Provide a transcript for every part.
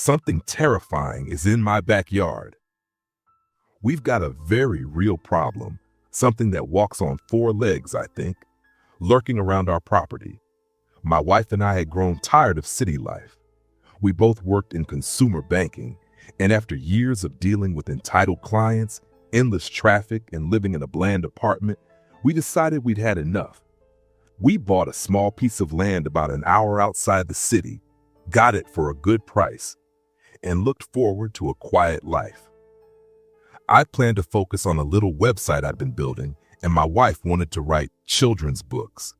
something terrifying is in my backyard. We've got a very real problem, something that walks on four legs, I think, lurking around our property. My wife and I had grown tired of city life. We both worked in consumer banking, and after years of dealing with entitled clients, endless traffic, and living in a bland apartment, we decided we'd had enough. We bought a small piece of land about an hour outside the city, got it for a good price, and looked forward to a quiet life. I planned to focus on a little website I'd been building, and my wife wanted to write children's books.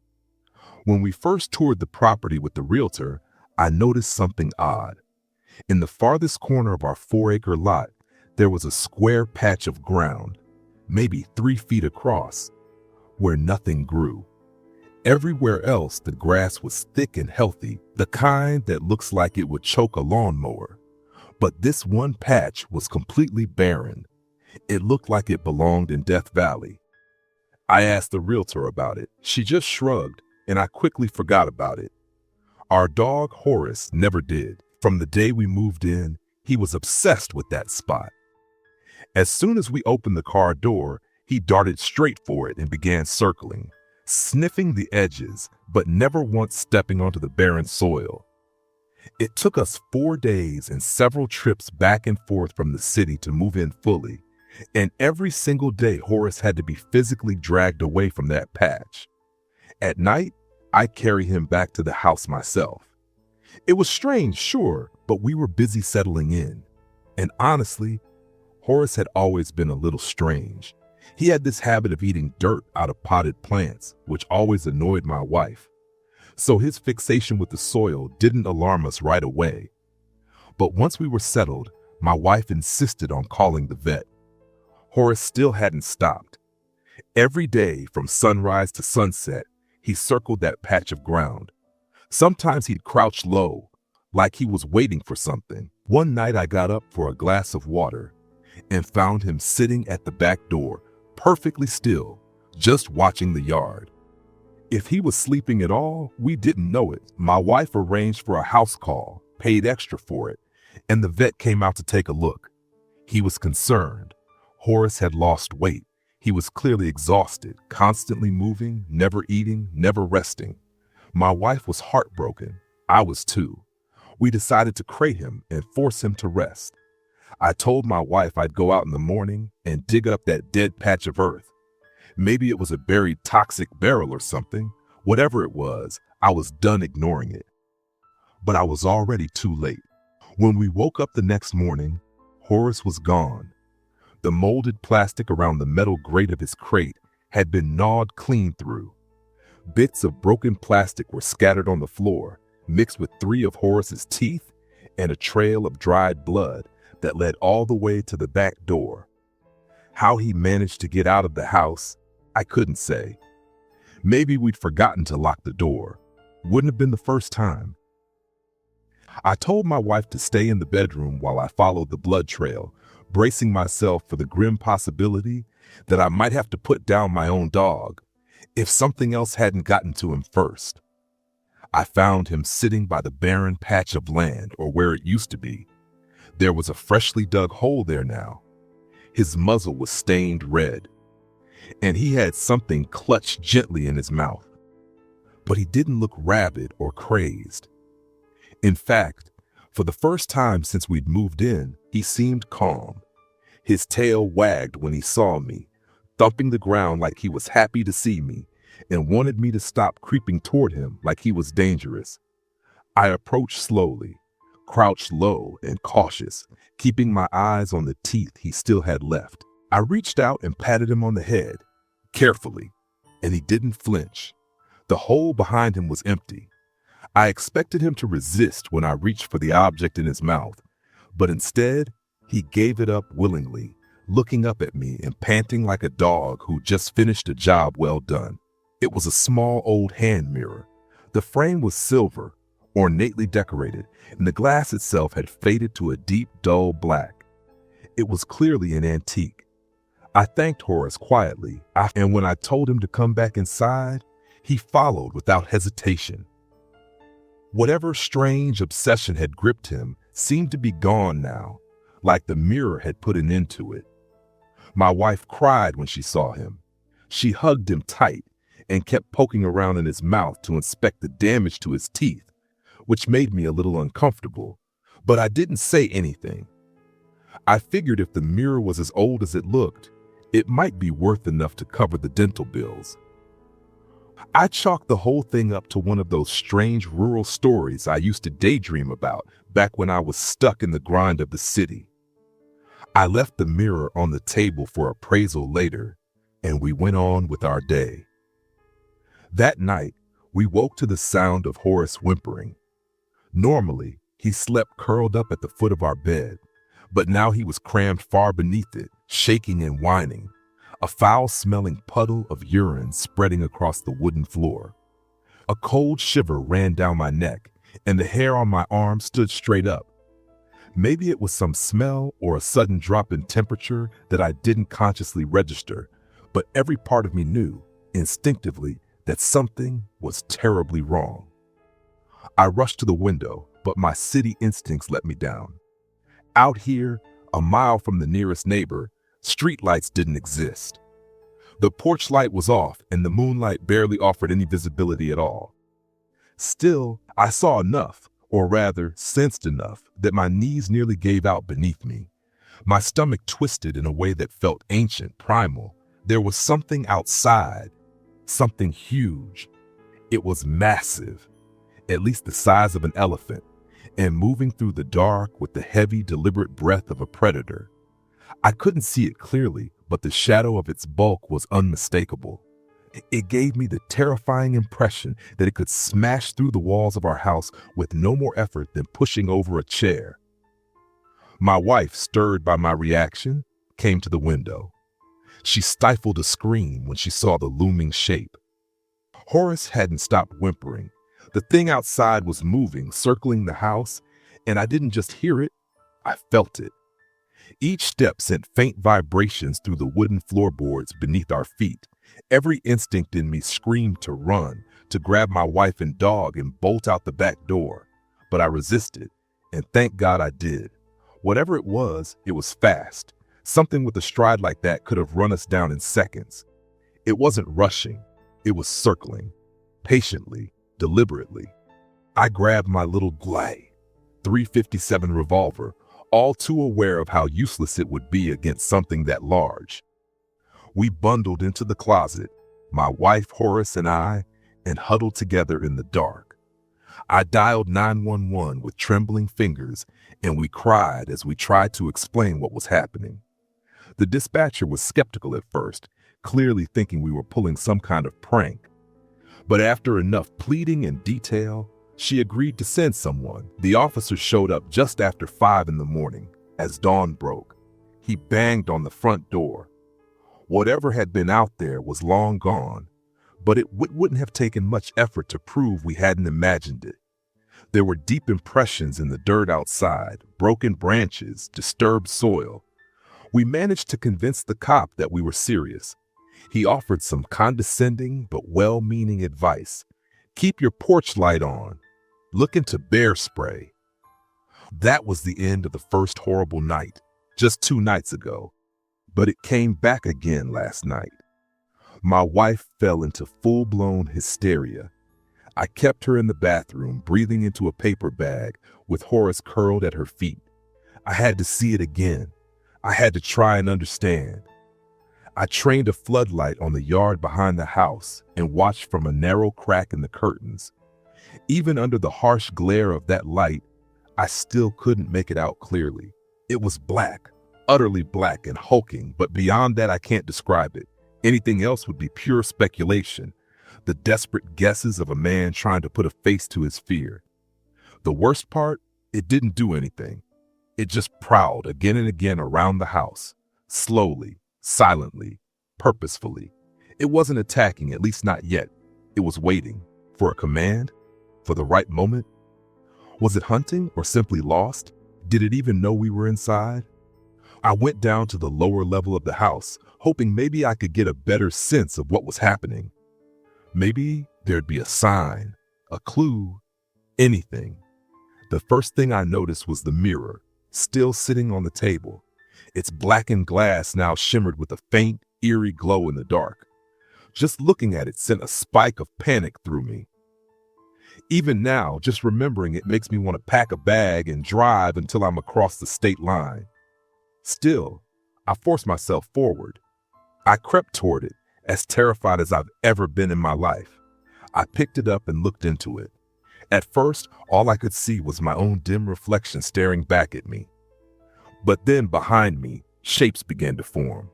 When we first toured the property with the realtor, I noticed something odd. In the farthest corner of our 4-acre lot, there was a square patch of ground, maybe 3 feet across, where nothing grew. Everywhere else, the grass was thick and healthy, the kind that looks like it would choke a lawnmower. But this one patch was completely barren. It looked like it belonged in Death Valley. I asked the realtor about it. She just shrugged, and I quickly forgot about it. Our dog, Horace, never did. From the day we moved in, he was obsessed with that spot. As soon as we opened the car door, he darted straight for it and began circling, sniffing the edges, but never once stepping onto the barren soil. It took us 4 days and several trips back and forth from the city to move in fully, and every single day Horace had to be physically dragged away from that patch. At night, I'd carry him back to the house myself. It was strange, sure, but we were busy settling in. And honestly, Horace had always been a little strange. He had this habit of eating dirt out of potted plants, which always annoyed my wife. So his fixation with the soil didn't alarm us right away. But once we were settled, my wife insisted on calling the vet. Horace still hadn't stopped. Every day from sunrise to sunset, he circled that patch of ground. Sometimes he'd crouch low, like he was waiting for something. One night I got up for a glass of water and found him sitting at the back door, perfectly still, just watching the yard. If he was sleeping at all, we didn't know it. My wife arranged for a house call, paid extra for it, and the vet came out to take a look. He was concerned. Horace had lost weight. He was clearly exhausted, constantly moving, never eating, never resting. My wife was heartbroken. I was too. We decided to crate him and force him to rest. I told my wife I'd go out in the morning and dig up that dead patch of earth. Maybe it was a buried toxic barrel or something. Whatever it was, I was done ignoring it. But I was already too late. When we woke up the next morning, Horace was gone. The molded plastic around the metal grate of his crate had been gnawed clean through. Bits of broken plastic were scattered on the floor, mixed with 3 of Horace's teeth and a trail of dried blood that led all the way to the back door. How he managed to get out of the house, I couldn't say. Maybe we'd forgotten to lock the door. Wouldn't have been the first time. I told my wife to stay in the bedroom while I followed the blood trail, bracing myself for the grim possibility that I might have to put down my own dog if something else hadn't gotten to him first. I found him sitting by the barren patch of land, or where it used to be. There was a freshly dug hole there now. His muzzle was stained red, and he had something clutched gently in his mouth. But he didn't look rabid or crazed. In fact, for the first time since we'd moved in, he seemed calm. His tail wagged when he saw me, thumping the ground like he was happy to see me and wanted me to stop creeping toward him like he was dangerous. I approached slowly, crouched low and cautious, keeping my eyes on the teeth he still had left. I reached out and patted him on the head, carefully, and he didn't flinch. The hole behind him was empty. I expected him to resist when I reached for the object in his mouth, but instead, he gave it up willingly, looking up at me and panting like a dog who just finished a job well done. It was a small old hand mirror. The frame was silver, ornately decorated, and the glass itself had faded to a deep, dull black. It was clearly an antique. I thanked Horace quietly, and when I told him to come back inside, he followed without hesitation. Whatever strange obsession had gripped him seemed to be gone now, like the mirror had put an end to it. My wife cried when she saw him. She hugged him tight and kept poking around in his mouth to inspect the damage to his teeth, which made me a little uncomfortable, but I didn't say anything. I figured if the mirror was as old as it looked, it might be worth enough to cover the dental bills. I chalked the whole thing up to one of those strange rural stories I used to daydream about back when I was stuck in the grind of the city. I left the mirror on the table for appraisal later, and we went on with our day. That night, we woke to the sound of Horace whimpering. Normally, he slept curled up at the foot of our bed, but now he was crammed far beneath it, shaking and whining, a foul-smelling puddle of urine spreading across the wooden floor. A cold shiver ran down my neck, and the hair on my arm stood straight up. Maybe it was some smell or a sudden drop in temperature that I didn't consciously register, but every part of me knew, instinctively, that something was terribly wrong. I rushed to the window, but my city instincts let me down. Out here, a mile from the nearest neighbor, streetlights didn't exist. The porch light was off, and the moonlight barely offered any visibility at all. Still, I saw enough, or rather, sensed enough, that my knees nearly gave out beneath me. My stomach twisted in a way that felt ancient, primal. There was something outside, something huge. It was massive, at least the size of an elephant, and moving through the dark with the heavy, deliberate breath of a predator. I couldn't see it clearly, but the shadow of its bulk was unmistakable. It gave me the terrifying impression that it could smash through the walls of our house with no more effort than pushing over a chair. My wife, stirred by my reaction, came to the window. She stifled a scream when she saw the looming shape. Horace hadn't stopped whimpering. The thing outside was moving, circling the house, and I didn't just hear it, I felt it. Each step sent faint vibrations through the wooden floorboards beneath our feet. Every instinct in me screamed to run, to grab my wife and dog and bolt out the back door. But I resisted, and thank God I did. Whatever it was fast. Something with a stride like that could have run us down in seconds. It wasn't rushing, it was circling, patiently, deliberately. I grabbed my little Glay .357 revolver, all too aware of how useless it would be against something that large. We bundled into the closet, my wife, Horace, and I, and huddled together in the dark. I dialed 911 with trembling fingers, and we cried as we tried to explain what was happening. The dispatcher was skeptical at first, clearly thinking we were pulling some kind of prank. But after enough pleading and detail, she agreed to send someone. The officer showed up just after 5 in the morning, as dawn broke. He banged on the front door. Whatever had been out there was long gone, but it wouldn't have taken much effort to prove we hadn't imagined it. There were deep impressions in the dirt outside, broken branches, disturbed soil. We managed to convince the cop that we were serious. He offered some condescending but well-meaning advice. Keep your porch light on. Look into bear spray. That was the end of the first horrible night, just 2 nights ago. But it came back again last night. My wife fell into full-blown hysteria. I kept her in the bathroom, breathing into a paper bag, with Horace curled at her feet. I had to see it again. I had to try and understand. I trained a floodlight on the yard behind the house and watched from a narrow crack in the curtains. Even under the harsh glare of that light, I still couldn't make it out clearly. It was black, utterly black and hulking, but beyond that I can't describe it. Anything else would be pure speculation, the desperate guesses of a man trying to put a face to his fear. The worst part, it didn't do anything. It just prowled again and again around the house, slowly, silently, purposefully. It wasn't attacking, at least not yet. It was waiting for a command, for the right moment. Was it hunting or simply lost? Did it even know we were inside? I went down to the lower level of the house, hoping maybe I could get a better sense of what was happening. Maybe there'd be a sign, a clue, anything. The first thing I noticed was the mirror, still sitting on the table. Its blackened glass now shimmered with a faint, eerie glow in the dark. Just looking at it sent a spike of panic through me. Even now, just remembering it makes me want to pack a bag and drive until I'm across the state line. Still, I forced myself forward. I crept toward it, as terrified as I've ever been in my life. I picked it up and looked into it. At first, all I could see was my own dim reflection staring back at me. But then behind me, shapes began to form.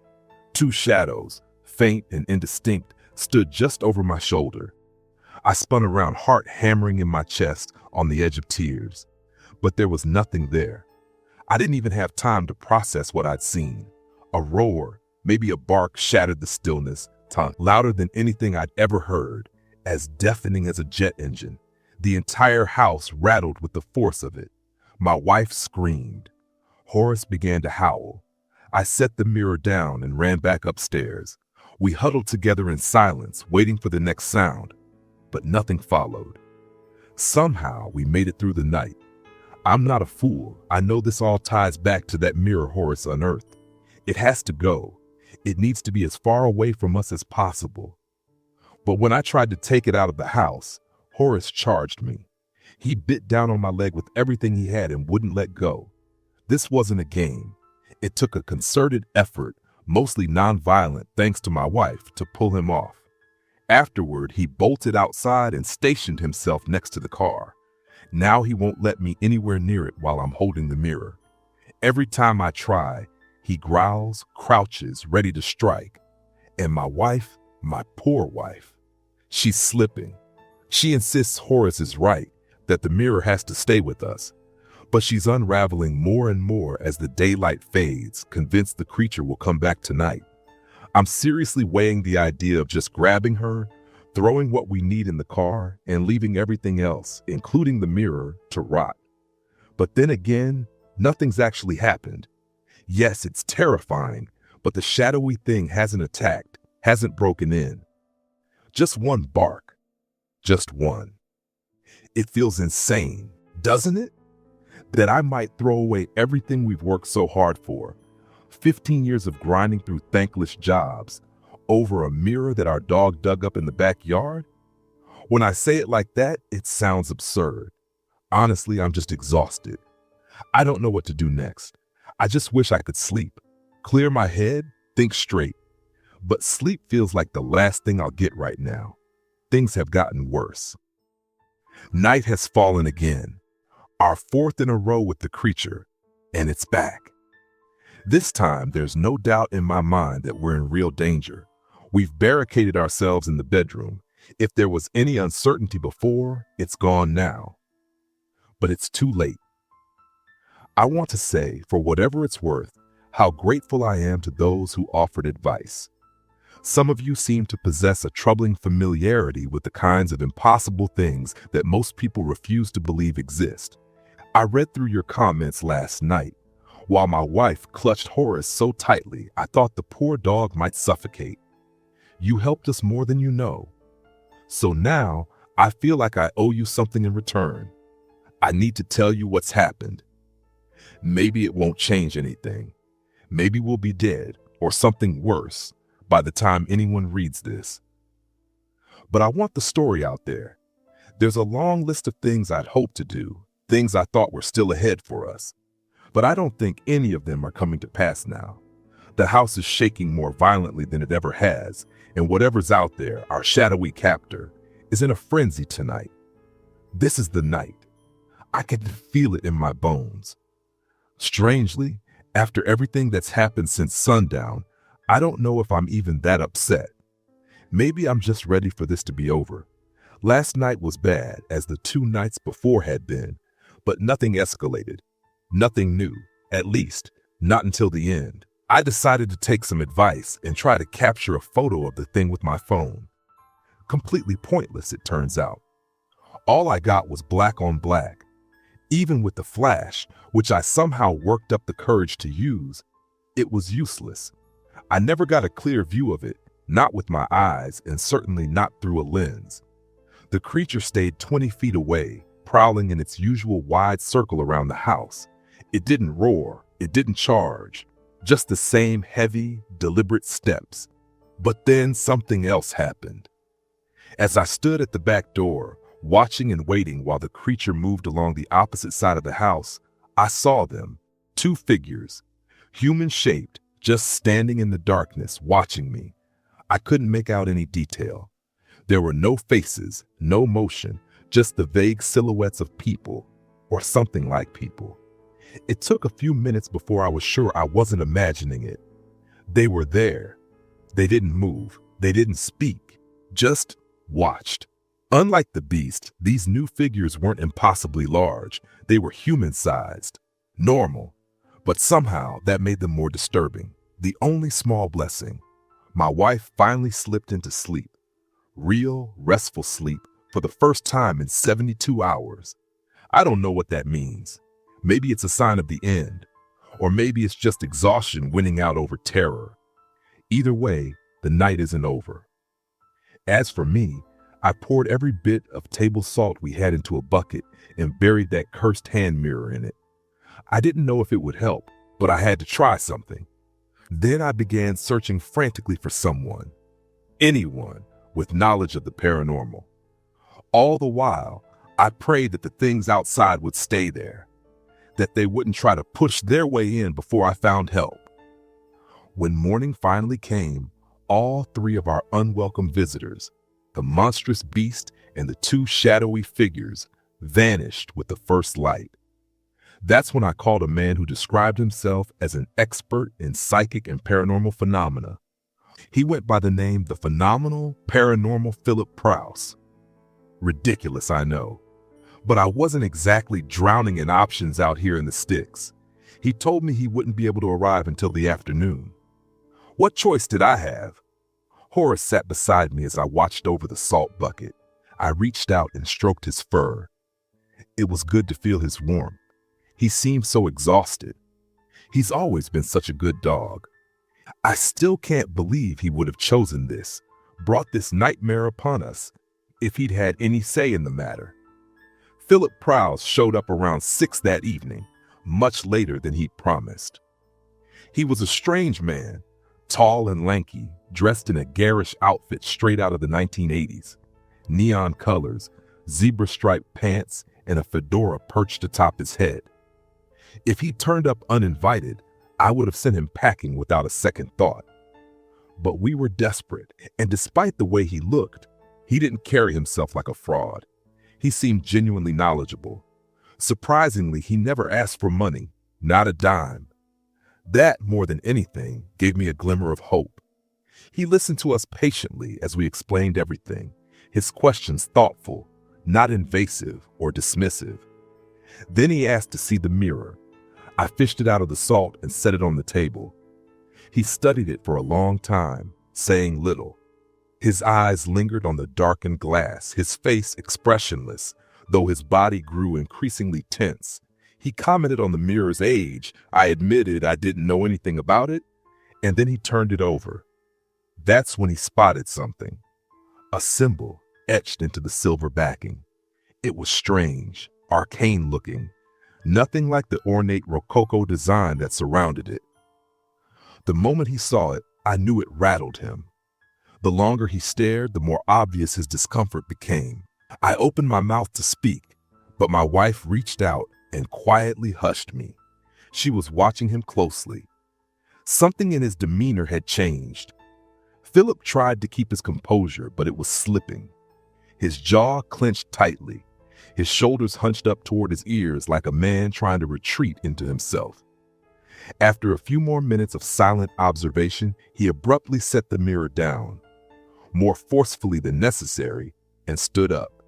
Two shadows, faint and indistinct, stood just over my shoulder. I spun around, heart hammering in my chest, on the edge of tears. But there was nothing there. I didn't even have time to process what I'd seen. A roar, maybe a bark, shattered the stillness, louder than anything I'd ever heard, as deafening as a jet engine. The entire house rattled with the force of it. My wife screamed. Horace began to howl. I set the mirror down and ran back upstairs. We huddled together in silence, waiting for the next sound. But nothing followed. Somehow we made it through the night. I'm not a fool. I know this all ties back to that mirror Horace unearthed. It has to go. It needs to be as far away from us as possible. But when I tried to take it out of the house, Horace charged me. He bit down on my leg with everything he had and wouldn't let go. This wasn't a game. It took a concerted effort, mostly nonviolent thanks to my wife, to pull him off. Afterward, he bolted outside and stationed himself next to the car. Now he won't let me anywhere near it while I'm holding the mirror. Every time I try, he growls, crouches, ready to strike. And my wife, my poor wife, she's slipping. She insists Horace is right, that the mirror has to stay with us. But she's unraveling more and more as the daylight fades, convinced the creature will come back tonight. I'm seriously weighing the idea of just grabbing her, throwing what we need in the car, and leaving everything else, including the mirror, to rot. But then again, nothing's actually happened. Yes, it's terrifying, but the shadowy thing hasn't attacked, hasn't broken in. Just one bark. Just one. It feels insane, doesn't it? That I might throw away everything we've worked so hard for. 15 years of grinding through thankless jobs over a mirror that our dog dug up in the backyard? When I say it like that, it sounds absurd. Honestly, I'm just exhausted. I don't know what to do next. I just wish I could sleep, clear my head, think straight. But sleep feels like the last thing I'll get right now. Things have gotten worse. Night has fallen again. Our fourth in a row with the creature, and it's back. This time, there's no doubt in my mind that we're in real danger. We've barricaded ourselves in the bedroom. If there was any uncertainty before, it's gone now. But it's too late. I want to say, for whatever it's worth, how grateful I am to those who offered advice. Some of you seem to possess a troubling familiarity with the kinds of impossible things that most people refuse to believe exist. I read through your comments last night. While my wife clutched Horace so tightly, I thought the poor dog might suffocate. You helped us more than you know. So now, I feel like I owe you something in return. I need to tell you what's happened. Maybe it won't change anything. Maybe we'll be dead, or something worse, by the time anyone reads this. But I want the story out there. There's a long list of things I'd hoped to do, things I thought were still ahead for us. But I don't think any of them are coming to pass now. The house is shaking more violently than it ever has, and whatever's out there, our shadowy captor, is in a frenzy tonight. This is the night. I can feel it in my bones. Strangely, after everything that's happened since sundown, I don't know if I'm even that upset. Maybe I'm just ready for this to be over. Last night was bad, as the 2 nights before had been, but nothing escalated. Nothing new, at least, not until the end. I decided to take some advice and try to capture a photo of the thing with my phone. Completely pointless, it turns out. All I got was black on black. Even with the flash, which I somehow worked up the courage to use, it was useless. I never got a clear view of it, not with my eyes and certainly not through a lens. The creature stayed 20 feet away, prowling in its usual wide circle around the house. It didn't roar, it didn't charge, just the same heavy, deliberate steps. But then something else happened. As I stood at the back door, watching and waiting while the creature moved along the opposite side of the house, I saw them, two figures, human-shaped, just standing in the darkness, watching me. I couldn't make out any detail. There were no faces, no motion, just the vague silhouettes of people, or something like people. It took a few minutes before I was sure I wasn't imagining it. They were there. They didn't move. They didn't speak. Just watched. Unlike the beast, these new figures weren't impossibly large. They were human-sized, normal. But somehow that made them more disturbing. The only small blessing. My wife finally slipped into sleep. Real, restful sleep for the first time in 72 hours. I don't know what that means. Maybe it's a sign of the end. Or maybe it's just exhaustion winning out over terror. Either way, the night isn't over. As for me, I poured every bit of table salt we had into a bucket and buried that cursed hand mirror in it. I didn't know if it would help, but I had to try something. Then I began searching frantically for someone, anyone, with knowledge of the paranormal. All the while, I prayed that the things outside would stay there, that they wouldn't try to push their way in before I found help. When morning finally came, all three of our unwelcome visitors, the monstrous beast and the two shadowy figures, vanished with the first light. That's when I called a man who described himself as an expert in psychic and paranormal phenomena. He went by the name the Phenomenal Paranormal Philip Prouse. Ridiculous, I know. But I wasn't exactly drowning in options out here in the sticks. He told me he wouldn't be able to arrive until the afternoon. What choice did I have? Horace sat beside me as I watched over the salt bucket. I reached out and stroked his fur. It was good to feel his warmth. He seemed so exhausted. He's always been such a good dog. I still can't believe he would have chosen this, brought this nightmare upon us, if he'd had any say in the matter. Philip Prouse showed up around 6 that evening, much later than he'd promised. He was a strange man, tall and lanky, dressed in a garish outfit straight out of the 1980s. Neon colors, zebra-striped pants, and a fedora perched atop his head. If he turned up uninvited, I would have sent him packing without a second thought. But we were desperate, and despite the way he looked, he didn't carry himself like a fraud. He seemed genuinely knowledgeable. Surprisingly, he never asked for money, not a dime. That, more than anything, gave me a glimmer of hope. He listened to us patiently as we explained everything, his questions thoughtful, not invasive or dismissive. Then he asked to see the mirror. I fished it out of the salt and set it on the table. He studied it for a long time, saying little. His eyes lingered on the darkened glass, his face expressionless, though his body grew increasingly tense. He commented on the mirror's age. I admitted I didn't know anything about it, and then he turned it over. That's when he spotted something. A symbol etched into the silver backing. It was strange, arcane looking, nothing like the ornate Rococo design that surrounded it. The moment he saw it, I knew it rattled him. The longer he stared, the more obvious his discomfort became. I opened my mouth to speak, but my wife reached out and quietly hushed me. She was watching him closely. Something in his demeanor had changed. Philip tried to keep his composure, but it was slipping. His jaw clenched tightly, his shoulders hunched up toward his ears like a man trying to retreat into himself. After a few more minutes of silent observation, he abruptly set the mirror down, more forcefully than necessary, and stood up.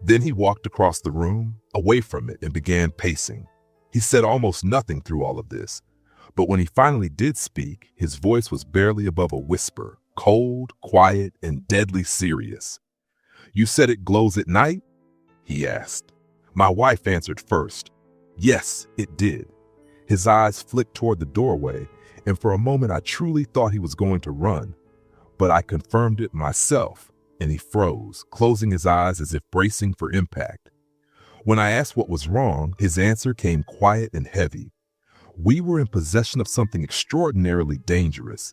Then he walked across the room, away from it, and began pacing. He said almost nothing through all of this, but when he finally did speak, his voice was barely above a whisper, cold, quiet, and deadly serious. "You said it glows at night?" he asked. My wife answered first. Yes, it did. His eyes flicked toward the doorway, and for a moment I truly thought he was going to run. But I confirmed it myself, and he froze, closing his eyes as if bracing for impact. When I asked what was wrong, his answer came quiet and heavy. We were in possession of something extraordinarily dangerous.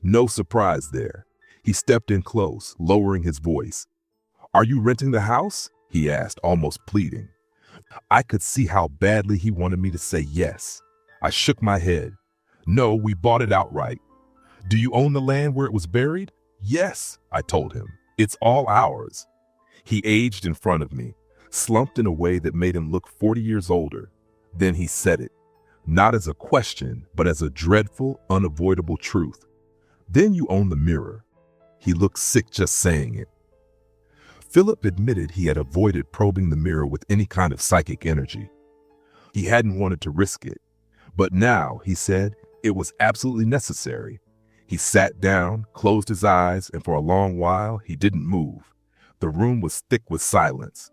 No surprise there. He stepped in close, lowering his voice. "Are you renting the house?" he asked, almost pleading. I could see how badly he wanted me to say yes. I shook my head. "No, we bought it outright." "Do you own the land where it was buried?" "Yes," I told him. "It's all ours." He aged in front of me, slumped in a way that made him look 40 years older. Then he said it, not as a question, but as a dreadful, unavoidable truth. "Then you own the mirror." He looked sick just saying it. Philip admitted he had avoided probing the mirror with any kind of psychic energy. He hadn't wanted to risk it. But now, he said, it was absolutely necessary. He sat down, closed his eyes, and for a long while, he didn't move. The room was thick with silence.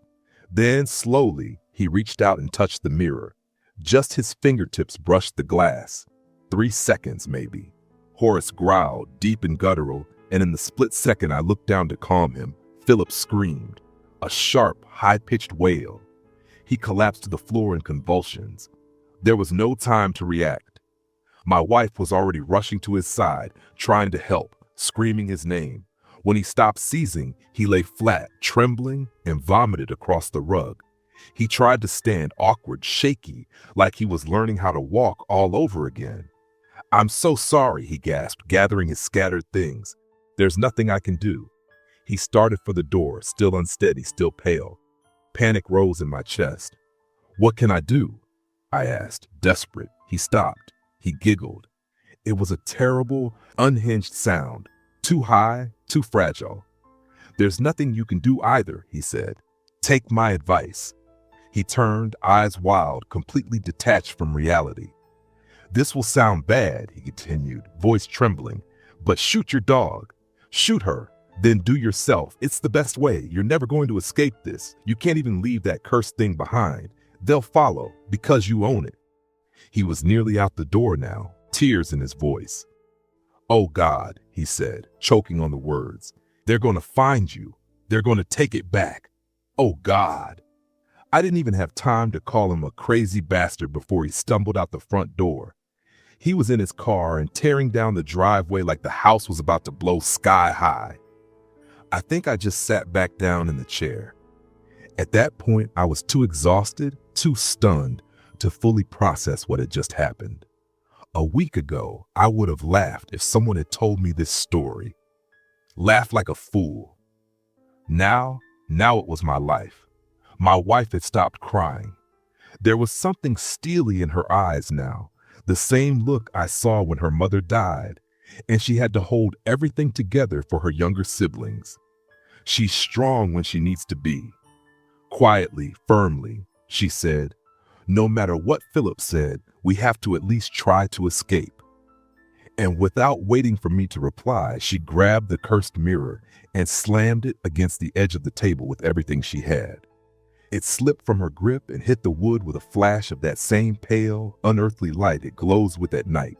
Then, slowly, he reached out and touched the mirror. Just his fingertips brushed the glass. 3 seconds, maybe. Horace growled, deep and guttural, and in the split second I looked down to calm him, Philip screamed. A sharp, high-pitched wail. He collapsed to the floor in convulsions. There was no time to react. My wife was already rushing to his side, trying to help, screaming his name. When he stopped seizing, he lay flat, trembling, and vomited across the rug. He tried to stand awkward, shaky, like he was learning how to walk all over again. "I'm so sorry," he gasped, gathering his scattered things. "There's nothing I can do." He started for the door, still unsteady, still pale. Panic rose in my chest. "What can I do?" I asked, desperate. He stopped. He giggled. It was a terrible, unhinged sound, too high, too fragile. "There's nothing you can do either," he said. "Take my advice." He turned, eyes wild, completely detached from reality. "This will sound bad," he continued, voice trembling, "but shoot your dog. Shoot her, then do yourself. It's the best way. You're never going to escape this. You can't even leave that cursed thing behind. They'll follow, because you own it." He was nearly out the door now, tears in his voice. "Oh God," he said, choking on the words. "They're going to find you. They're going to take it back. Oh God." I didn't even have time to call him a crazy bastard before he stumbled out the front door. He was in his car and tearing down the driveway like the house was about to blow sky high. I think I just sat back down in the chair. At that point, I was too exhausted, too stunned to fully process what had just happened. A week ago, I would have laughed if someone had told me this story. Laughed like a fool. Now it was my life. My wife had stopped crying. There was something steely in her eyes now, the same look I saw when her mother died, and she had to hold everything together for her younger siblings. She's strong when she needs to be. Quietly, firmly, she said, "No matter what Philip said, we have to at least try to escape." And without waiting for me to reply, she grabbed the cursed mirror and slammed it against the edge of the table with everything she had. It slipped from her grip and hit the wood with a flash of that same pale, unearthly light it glows with at night.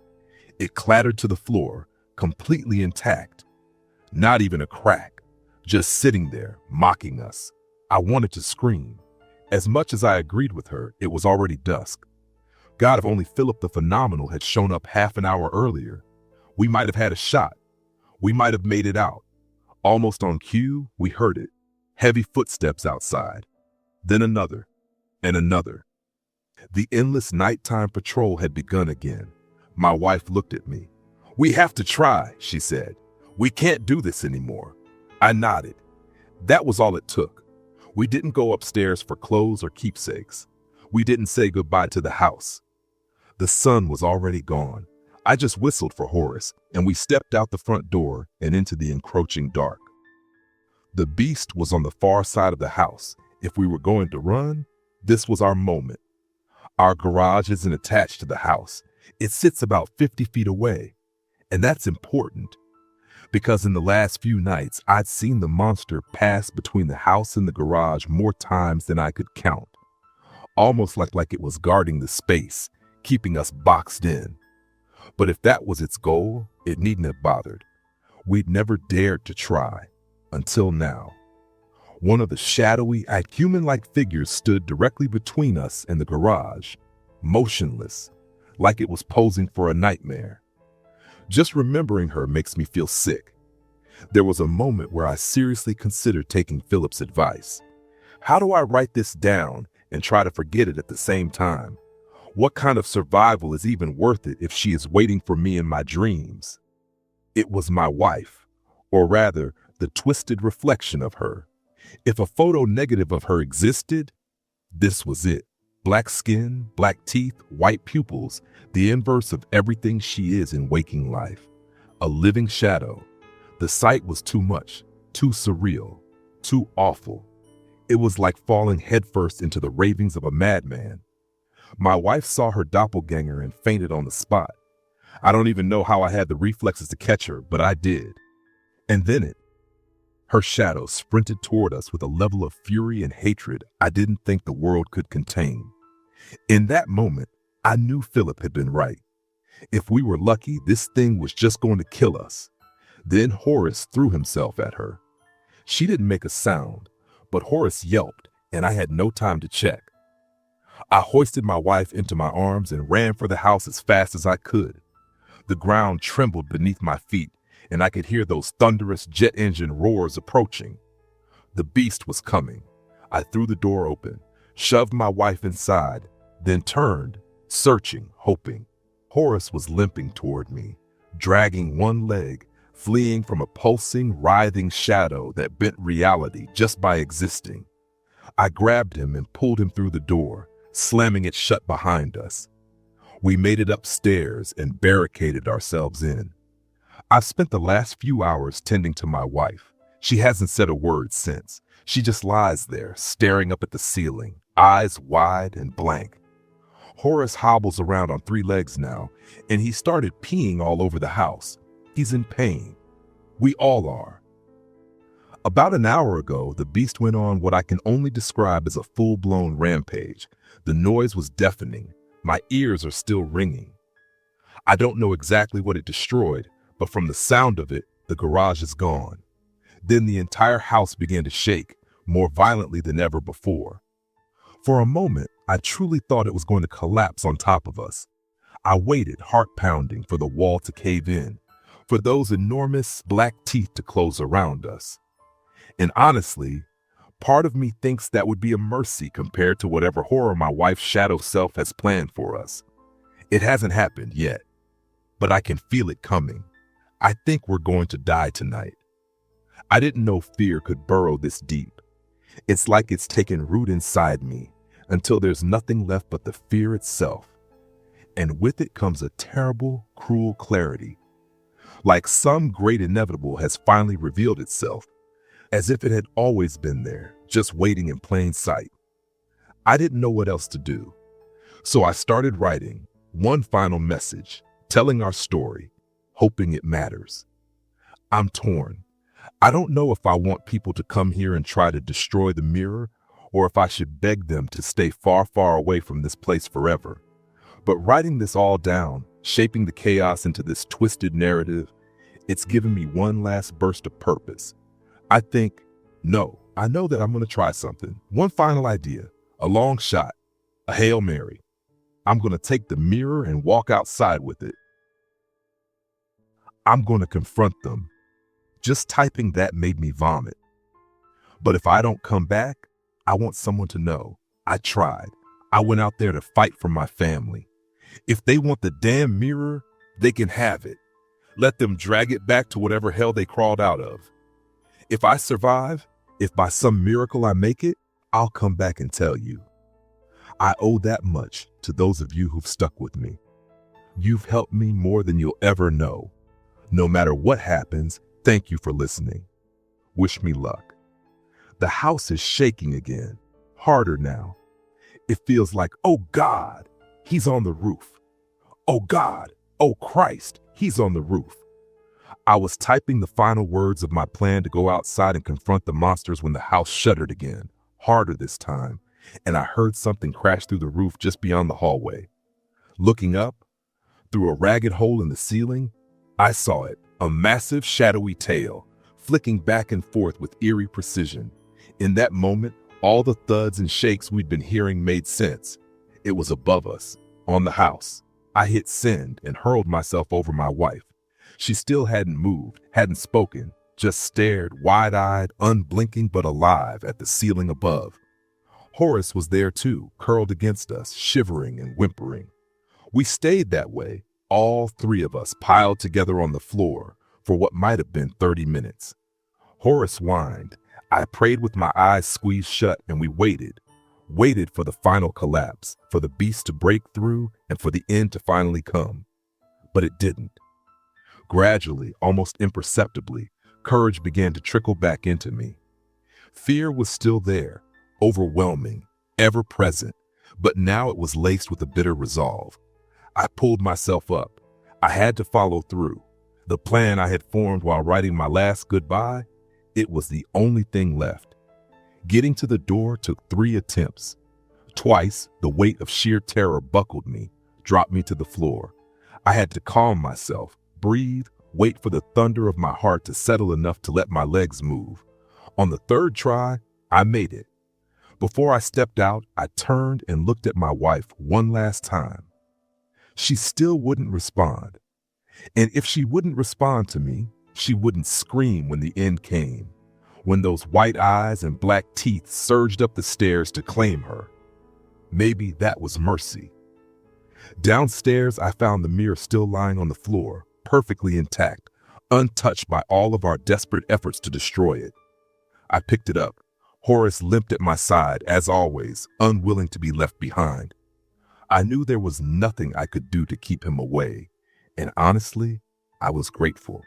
It clattered to the floor, completely intact. Not even a crack, just sitting there, mocking us. I wanted to scream. As much as I agreed with her, it was already dusk. God, if only Philip the Phenomenal had shown up half an hour earlier, we might have had a shot. We might have made it out. Almost on cue, we heard it. Heavy footsteps outside. Then another, and another. The endless nighttime patrol had begun again. My wife looked at me. "We have to try," she said. "We can't do this anymore." I nodded. That was all it took. We didn't go upstairs for clothes or keepsakes. We didn't say goodbye to the house. The sun was already gone. I just whistled for Horace, and we stepped out the front door and into the encroaching dark. The beast was on the far side of the house. If we were going to run, this was our moment. Our garage isn't attached to the house. It sits about 50 feet away. And that's important, because in the last few nights, I'd seen the monster pass between the house and the garage more times than I could count. Almost like it was guarding the space, keeping us boxed in. But if that was its goal, it needn't have bothered. We'd never dared to try, until now. One of the shadowy, human-like figures stood directly between us and the garage, motionless, like it was posing for a nightmare. Just remembering her makes me feel sick. There was a moment where I seriously considered taking Philip's advice. How do I write this down and try to forget it at the same time? What kind of survival is even worth it if she is waiting for me in my dreams? It was my wife, or rather, the twisted reflection of her. If a photo negative of her existed, this was it. Black skin, black teeth, white pupils, the inverse of everything she is in waking life. A living shadow. The sight was too much, too surreal, too awful. It was like falling headfirst into the ravings of a madman. My wife saw her doppelganger and fainted on the spot. I don't even know how I had the reflexes to catch her, but I did. And then her shadow sprinted toward us with a level of fury and hatred I didn't think the world could contain. In that moment, I knew Philip had been right. If we were lucky, this thing was just going to kill us. Then Horace threw himself at her. She didn't make a sound, but Horace yelped, and I had no time to check. I hoisted my wife into my arms and ran for the house as fast as I could. The ground trembled beneath my feet, and I could hear those thunderous jet engine roars approaching. The beast was coming. I threw the door open, shoved my wife inside, then turned, searching, hoping. Horace was limping toward me, dragging one leg, fleeing from a pulsing, writhing shadow that bent reality just by existing. I grabbed him and pulled him through the door, slamming it shut behind us. We made it upstairs and barricaded ourselves in. I've spent the last few hours tending to my wife. She hasn't said a word since. She just lies there, staring up at the ceiling, eyes wide and blank. Horace hobbles around on 3 legs now, and he started peeing all over the house. He's in pain. We all are. About an hour ago, the beast went on what I can only describe as a full-blown rampage. The noise was deafening. My ears are still ringing. I don't know exactly what it destroyed, but from the sound of it, the garage is gone. Then the entire house began to shake, more violently than ever before. For a moment, I truly thought it was going to collapse on top of us. I waited, heart pounding, for the wall to cave in, for those enormous black teeth to close around us. And honestly, part of me thinks that would be a mercy compared to whatever horror my wife's shadow self has planned for us. It hasn't happened yet, but I can feel it coming. I think we're going to die tonight. I didn't know fear could burrow this deep. It's like it's taken root inside me until there's nothing left but the fear itself. And with it comes a terrible, cruel clarity. Like some great inevitable has finally revealed itself, as if it had always been there, just waiting in plain sight. I didn't know what else to do, so I started writing one final message, telling our story, hoping it matters. I'm torn. I don't know if I want people to come here and try to destroy the mirror, or if I should beg them to stay far, far away from this place forever. But writing this all down, shaping the chaos into this twisted narrative, it's given me one last burst of purpose. I know that I'm going to try something. One final idea, a long shot, a Hail Mary. I'm going to take the mirror and walk outside with it. I'm going to confront them. Just typing that made me vomit. But if I don't come back, I want someone to know I tried. I went out there to fight for my family. If they want the damn mirror, they can have it. Let them drag it back to whatever hell they crawled out of. If I survive, if by some miracle I make it, I'll come back and tell you. I owe that much to those of you who've stuck with me. You've helped me more than you'll ever know. No matter what happens, thank you for listening. Wish me luck. The house is shaking again, harder now. It feels like, oh God, he's on the roof. Oh God, oh Christ, he's on the roof. I was typing the final words of my plan to go outside and confront the monsters when the house shuddered again, harder this time, and I heard something crash through the roof just beyond the hallway. Looking up, through a ragged hole in the ceiling, I saw it, a massive shadowy tail, flicking back and forth with eerie precision. In that moment, all the thuds and shakes we'd been hearing made sense. It was above us, on the house. I hit send and hurled myself over my wife. She still hadn't moved, hadn't spoken, just stared wide-eyed, unblinking but alive at the ceiling above. Horace was there too, curled against us, shivering and whimpering. We stayed that way, all three of us piled together on the floor, for what might have been 30 minutes. Horace whined. I prayed with my eyes squeezed shut, and we waited for the final collapse, for the beast to break through and for the end to finally come. But it didn't. Gradually, almost imperceptibly, courage began to trickle back into me. Fear was still there, overwhelming, ever present, but now it was laced with a bitter resolve. I pulled myself up. I had to follow through. The plan I had formed while writing my last goodbye, it was the only thing left. Getting to the door took 3 attempts. Twice, the weight of sheer terror buckled me, dropped me to the floor. I had to calm myself, breathe, wait for the thunder of my heart to settle enough to let my legs move. On the 3rd try, I made it. Before I stepped out, I turned and looked at my wife one last time. She still wouldn't respond. And if she wouldn't respond to me, she wouldn't scream when the end came, when those white eyes and black teeth surged up the stairs to claim her. Maybe that was mercy. Downstairs, I found the mirror still lying on the floor, perfectly intact, untouched by all of our desperate efforts to destroy it. I picked it up. Horace limped at my side, as always, unwilling to be left behind. I knew there was nothing I could do to keep him away, and honestly, I was grateful.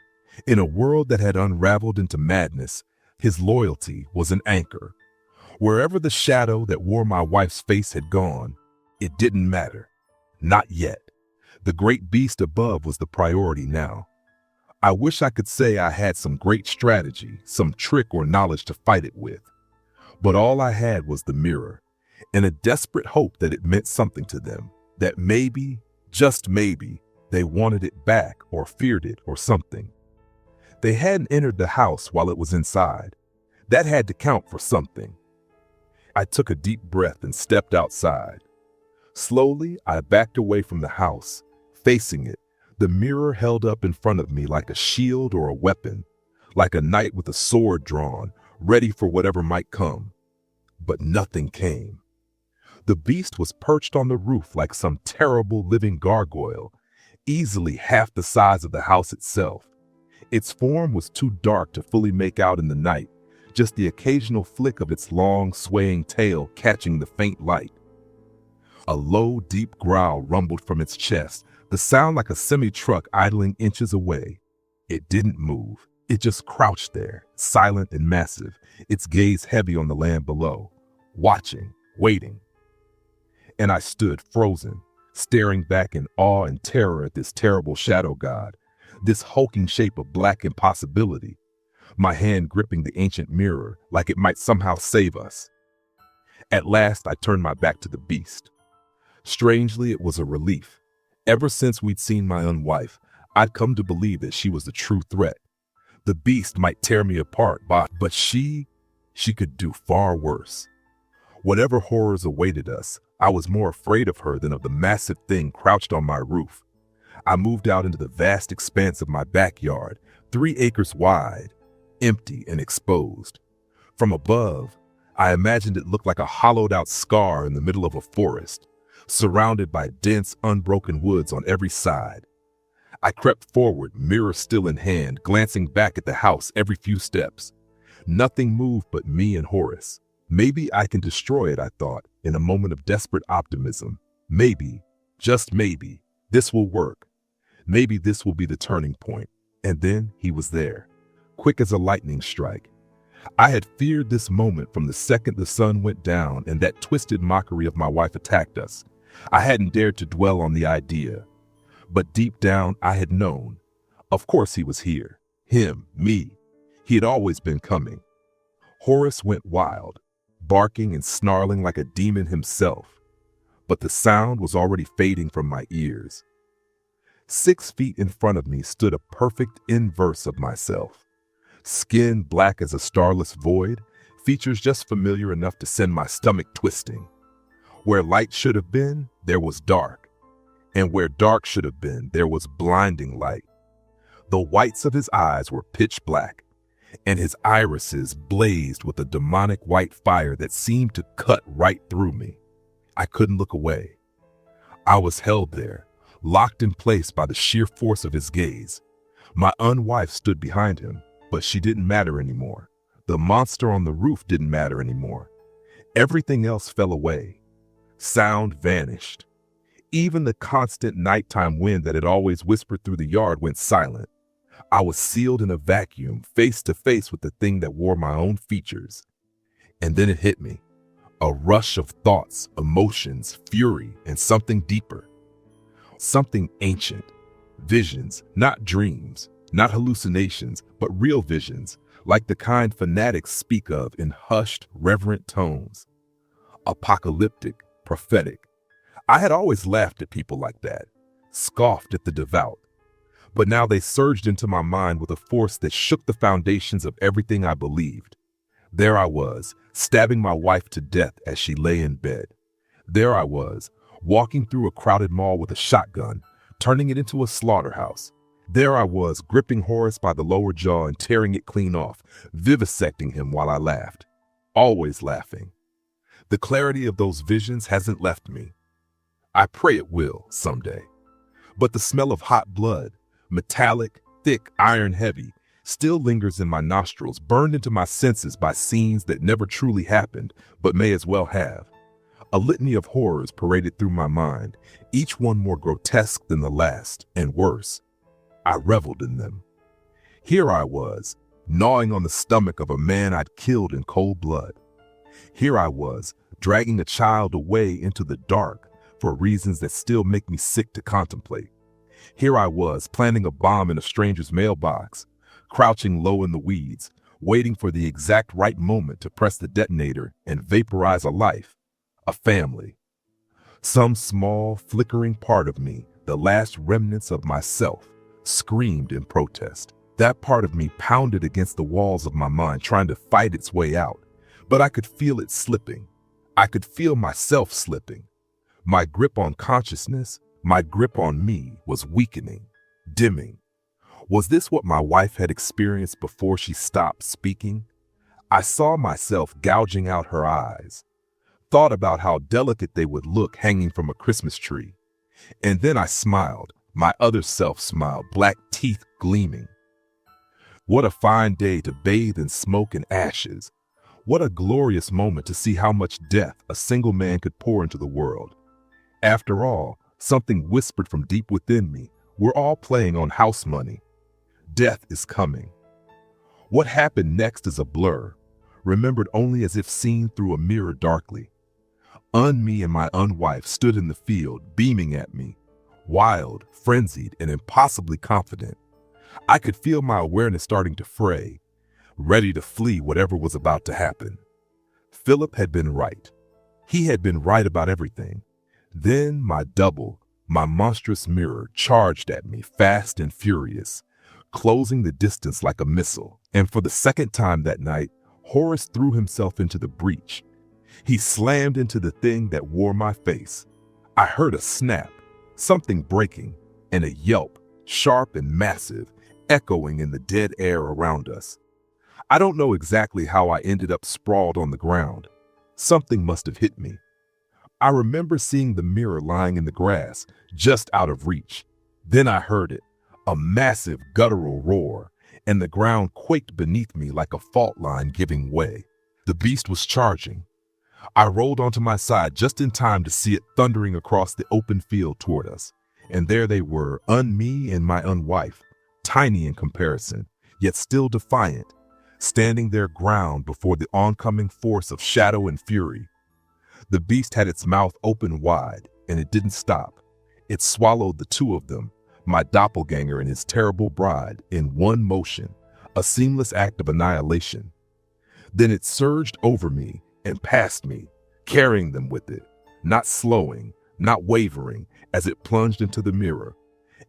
In a world that had unraveled into madness, his loyalty was an anchor. Wherever the shadow that wore my wife's face had gone, it didn't matter. Not yet. The great beast above was the priority now. I wish I could say I had some great strategy, some trick or knowledge to fight it with. But all I had was the mirror, and a desperate hope that it meant something to them, that maybe, just maybe, they wanted it back or feared it or something. They hadn't entered the house while it was inside. That had to count for something. I took a deep breath and stepped outside. Slowly, I backed away from the house, facing it, the mirror held up in front of me like a shield or a weapon, like a knight with a sword drawn, ready for whatever might come. But nothing came. The beast was perched on the roof like some terrible living gargoyle, easily half the size of the house itself. Its form was too dark to fully make out in the night, just the occasional flick of its long, swaying tail catching the faint light. A low, deep growl rumbled from its chest, the sound like a semi-truck idling inches away. It didn't move. It just crouched there, silent and massive, its gaze heavy on the land below, watching, waiting. And I stood frozen, staring back in awe and terror at this terrible shadow god, this hulking shape of black impossibility, my hand gripping the ancient mirror like it might somehow save us. At last, I turned my back to the beast. Strangely, it was a relief. Ever since we'd seen my own wife, I'd come to believe that she was the true threat. The beast might tear me apart, but she could do far worse. Whatever horrors awaited us, I was more afraid of her than of the massive thing crouched on my roof. I moved out into the vast expanse of my backyard, 3 acres wide, empty and exposed. From above, I imagined it looked like a hollowed-out scar in the middle of a forest, surrounded by dense, unbroken woods on every side. I crept forward, mirror still in hand, glancing back at the house every few steps. Nothing moved but me and Horace. Maybe I can destroy it, I thought, in a moment of desperate optimism. Maybe, just maybe, this will work. Maybe this will be the turning point. And then he was there, quick as a lightning strike. I had feared this moment from the second the sun went down and that twisted mockery of my wife attacked us. I hadn't dared to dwell on the idea. But deep down, I had known. Of course he was here. Him, me. He had always been coming. Horace went wild, barking and snarling like a demon himself. But the sound was already fading from my ears. 6 feet in front of me stood a perfect inverse of myself. Skin black as a starless void, features just familiar enough to send my stomach twisting. Where light should have been, there was dark. And where dark should have been, there was blinding light. The whites of his eyes were pitch black, and his irises blazed with a demonic white fire that seemed to cut right through me. I couldn't look away. I was held there, locked in place by the sheer force of his gaze. My unwife stood behind him, but she didn't matter anymore. The monster on the roof didn't matter anymore. Everything else fell away. Sound vanished. Even the constant nighttime wind that had always whispered through the yard went silent. I was sealed in a vacuum, face to face with the thing that wore my own features. And then it hit me. A rush of thoughts, emotions, fury, and something deeper. Something ancient. Visions, not dreams, not hallucinations, but real visions, like the kind fanatics speak of in hushed, reverent tones. Apocalyptic, prophetic. I had always laughed at people like that, scoffed at the devout. But now they surged into my mind with a force that shook the foundations of everything I believed. There I was, stabbing my wife to death as she lay in bed. There I was, walking through a crowded mall with a shotgun, turning it into a slaughterhouse. There I was, gripping Horace by the lower jaw and tearing it clean off, vivisecting him while I laughed. Always laughing. The clarity of those visions hasn't left me. I pray it will someday. But the smell of hot blood, metallic, thick, iron heavy, still lingers in my nostrils, burned into my senses by scenes that never truly happened, but may as well have. A litany of horrors paraded through my mind, each one more grotesque than the last, and worse. I reveled in them. Here I was, gnawing on the stomach of a man I'd killed in cold blood. Here I was, dragging a child away into the dark for reasons that still make me sick to contemplate. Here I was, planting a bomb in a stranger's mailbox, crouching low in the weeds, waiting for the exact right moment to press the detonator and vaporize a life, a family. Some small, flickering part of me, the last remnants of myself, screamed in protest. That part of me pounded against the walls of my mind, trying to fight its way out. But I could feel it slipping. I could feel myself slipping. My grip on consciousness, my grip on me, was weakening, dimming. Was this what my wife had experienced before she stopped speaking? I saw myself gouging out her eyes, thought about how delicate they would look hanging from a Christmas tree. And then I smiled. My other self smiled, black teeth gleaming. What a fine day to bathe in smoke and ashes. What a glorious moment to see how much death a single man could pour into the world. After all, something whispered from deep within me, we're all playing on house money. Death is coming. What happened next is a blur, remembered only as if seen through a mirror darkly. Me and my unwife stood in the field, beaming at me, wild, frenzied, and impossibly confident. I could feel my awareness starting to fray, ready to flee whatever was about to happen. Philip had been right. He had been right about everything. Then my double, my monstrous mirror, charged at me, fast and furious, closing the distance like a missile. And for the second time that night, Horace threw himself into the breach. He slammed into the thing that wore my face. I heard a snap, something breaking, and a yelp, sharp and massive, echoing in the dead air around us. I don't know exactly how I ended up sprawled on the ground. Something must have hit me. I remember seeing the mirror lying in the grass, just out of reach. Then I heard it, a massive guttural roar, and the ground quaked beneath me like a fault line giving way. The beast was charging. I rolled onto my side just in time to see it thundering across the open field toward us. And there they were, me and my unwife, tiny in comparison, yet still defiant, standing their ground before the oncoming force of shadow and fury. The beast had its mouth open wide, and it didn't stop. It swallowed the two of them, my doppelganger and his terrible bride, in one motion, a seamless act of annihilation. Then it surged over me and past me, carrying them with it, not slowing, not wavering, as it plunged into the mirror.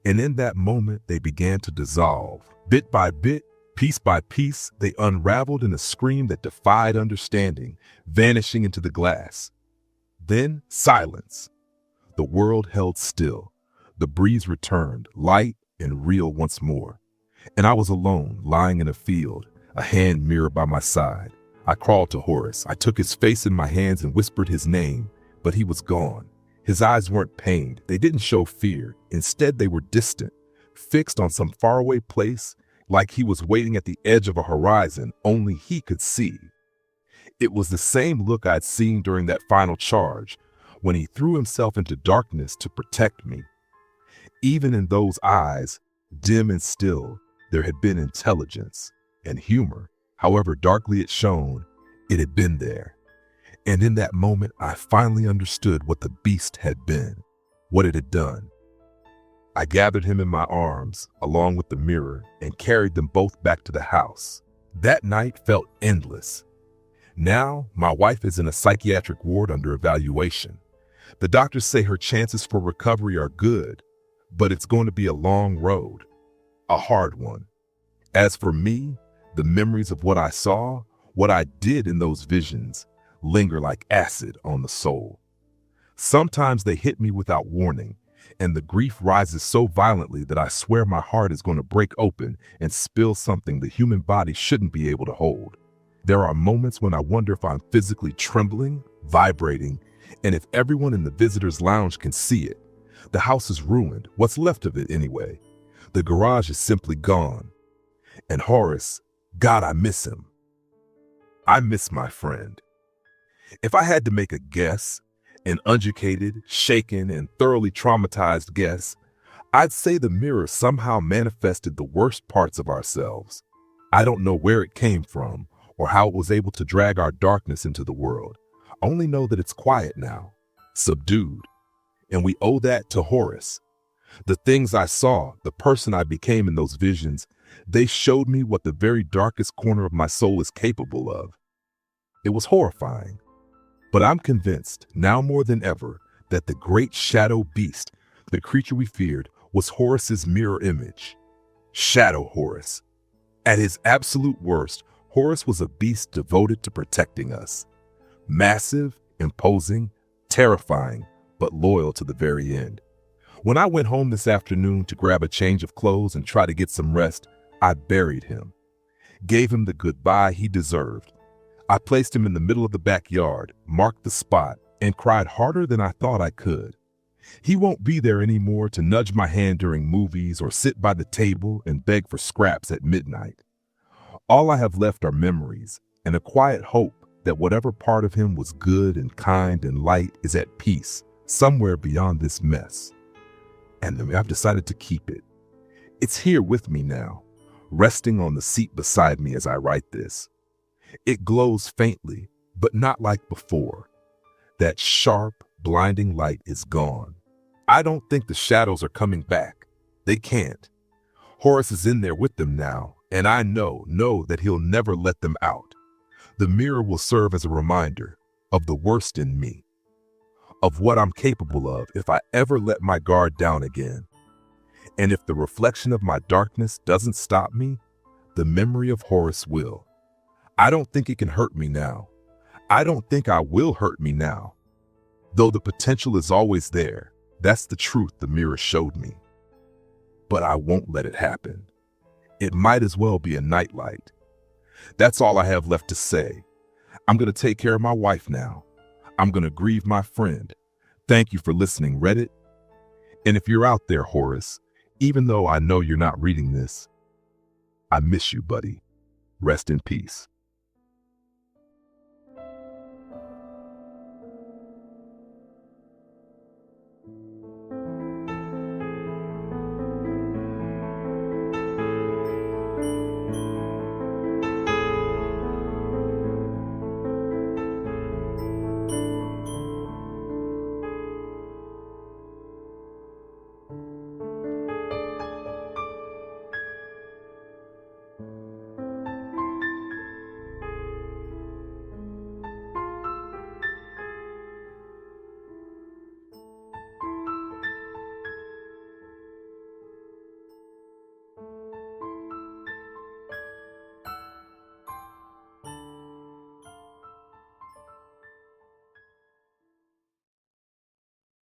And in that moment, they began to dissolve. Bit by bit, Piece by piece, they unraveled in a scream that defied understanding, vanishing into the glass. Then silence. The world held still. The breeze returned, light and real once more. And I was alone, lying in a field, a hand mirror by my side. I crawled to Horace. I took his face in my hands and whispered his name, but he was gone. His eyes weren't pained. They didn't show fear. Instead, they were distant, fixed on some faraway place, like he was waiting at the edge of a horizon only he could see. It was the same look I'd seen during that final charge, when he threw himself into darkness to protect me. Even in those eyes, dim and still, there had been intelligence and humor. However darkly it shone, it had been there. And in that moment, I finally understood what the beast had been, what it had done. I gathered him in my arms, along with the mirror, and carried them both back to the house. That night felt endless. Now, my wife is in a psychiatric ward under evaluation. The doctors say her chances for recovery are good, but it's going to be a long road, a hard one. As for me, the memories of what I saw, what I did in those visions, linger like acid on the soul. Sometimes they hit me without warning, and the grief rises so violently that I swear my heart is going to break open and spill something the human body shouldn't be able to hold. There are moments when I wonder if I'm physically trembling, vibrating, and if everyone in the visitor's lounge can see it. The house is ruined, what's left of it anyway. The garage is simply gone. And Horace, God, I miss him. I miss my friend. If I had to make a guess, an uneducated, shaken, and thoroughly traumatized guess, I'd say the mirror somehow manifested the worst parts of ourselves. I don't know where it came from or how it was able to drag our darkness into the world. I only know that it's quiet now, subdued, and we owe that to Horace. The things I saw, the person I became in those visions, they showed me what the very darkest corner of my soul is capable of. It was horrifying. But I'm convinced, now more than ever, that the great shadow beast, the creature we feared, was Horace's mirror image. Shadow Horace. At his absolute worst, Horace was a beast devoted to protecting us. Massive, imposing, terrifying, but loyal to the very end. When I went home this afternoon to grab a change of clothes and try to get some rest, I buried him. Gave him the goodbye he deserved. I placed him in the middle of the backyard, marked the spot, and cried harder than I thought I could. He won't be there anymore to nudge my hand during movies or sit by the table and beg for scraps at midnight. All I have left are memories and a quiet hope that whatever part of him was good and kind and light is at peace somewhere beyond this mess. And I've decided to keep it. It's here with me now, resting on the seat beside me as I write this. It glows faintly, but not like before. That sharp, blinding light is gone. I don't think the shadows are coming back. They can't. Horace is in there with them now, and I know that he'll never let them out. The mirror will serve as a reminder of the worst in me, of what I'm capable of if I ever let my guard down again. And if the reflection of my darkness doesn't stop me, the memory of Horace will. I don't think it can hurt me now. I don't think I will hurt me now. Though the potential is always there, that's the truth the mirror showed me. But I won't let it happen. It might as well be a nightlight. That's all I have left to say. I'm going to take care of my wife now. I'm going to grieve my friend. Thank you for listening, Reddit. And if you're out there, Horace, even though I know you're not reading this, I miss you, buddy. Rest in peace.